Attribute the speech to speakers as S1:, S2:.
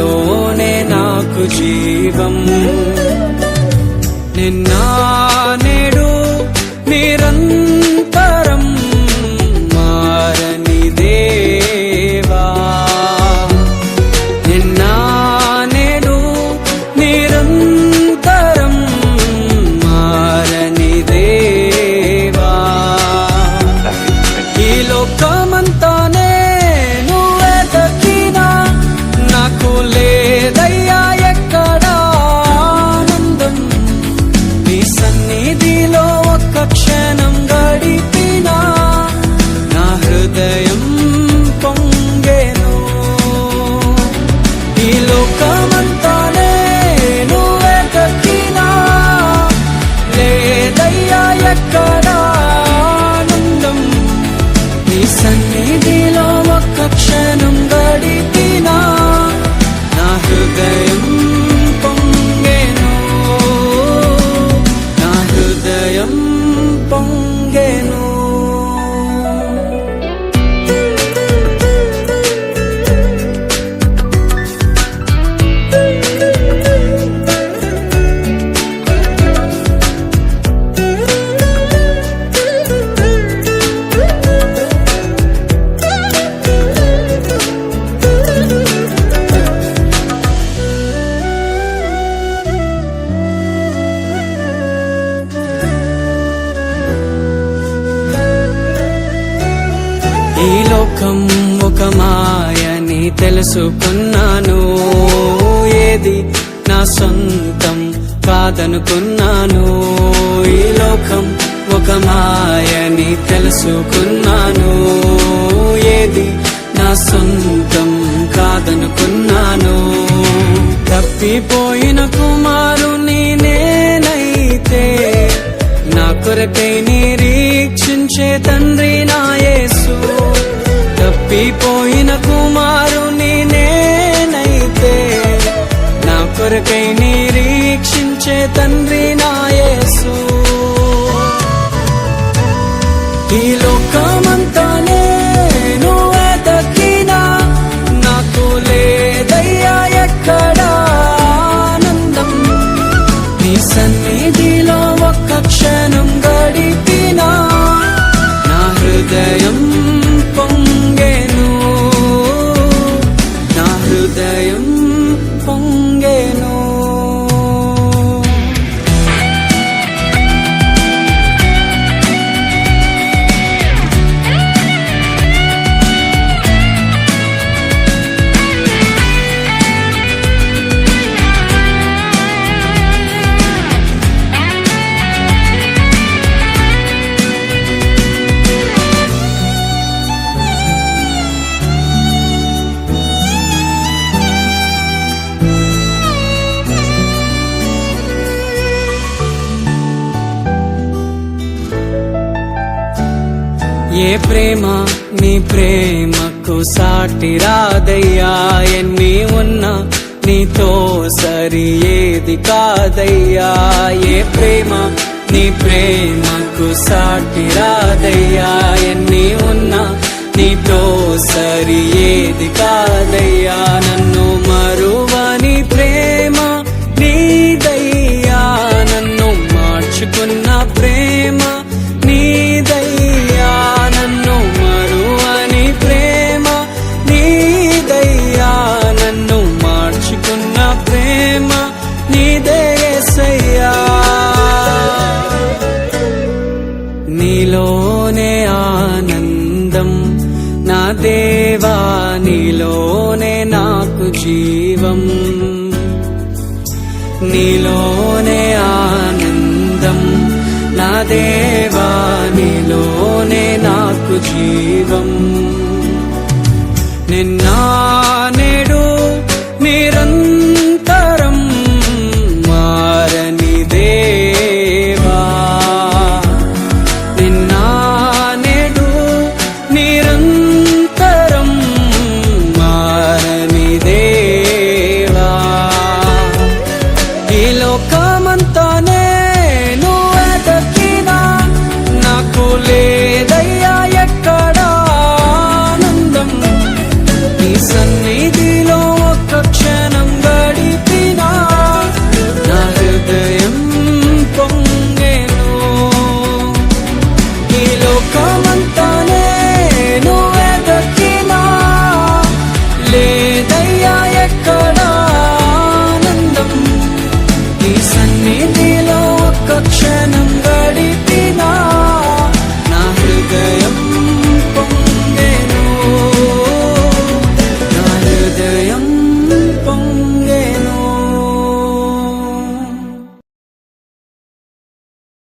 S1: నీలోనే నాకు జీవం. నిన్న నేడు నిరంతరం మారని దేవా. నిన్న నేడు నిరంతరం మారని దేవా. ఈ లోకమంతానే నువ్వే దక్కినా నాకు లేదయ్యా ఎక్కడా ఆనందం. నీ సన్నిధిలో ఒక్క క్షణం గడిపినా నా హృదయం పొంగెను. ఈ లోకమంతానే నువ్వే దక్కినా లేదయ్యా ఎక్కడా ఆనందం. నీ సన్నిధిలో ఒక్క క్షణం గడిపినా నా హృదయం పొంగెను. నా హృదయం పొంగెను. ఈ లోకం ఒక మాయని తెలుసుకున్నాను. ఏది నా సొంతం కాదనుకున్నాను. ఈ లోకం ఒక మాయని తెలుసుకున్నాను. ఏది నా సొంతం కాదనుకున్నాను. తప్పిపోయిన కుమారుని నేనైతే నా కొరకై నిరీక్షించే తండ్రి నా యేసు. తప్పిపోయిన కుమారుని నేనైతే నా కొరకై నిరీక్షించే తండ్రి నా యేసు. ఈ లోకమంతానే నువ్వే దక్కినా నాకు లేదయ్యా ఎక్కడా ఆనందం. నీ సన్నిధిలో ఒక్క క్షణం గడిపినా నా హృదయం పొంగెను. నా హృదయం పొంగెను. ఏ ప్రేమ నీ ప్రేమకు సాటి రాదయ్యా. ఎన్ని ఉన్నా నీతో సరి ఏది కాదయ్యా. ఏ ప్రేమ నీ ప్రేమకు సాటి రాదయ్యా. ఎన్ని ఉన్నా నీతో సరి ఏది కాదయ్యా. నన్ను మరువని ప్రేమ నీదయ్యా. నన్ను మార్చుకున్న ప్రేమ నీదయ్యా. నన్ను మరువని ప్రేమ నీదయ్యా. నన్ను మార్చుకున్న ప్రేమ నీదే యేసయ్యా. నీలోనే ఆనందం నా దేవా. నీలోనే నాకు జీవం. నీలోనే ఆనందం నా దేవా. నీలోనే నాకు జీవం. నిన్న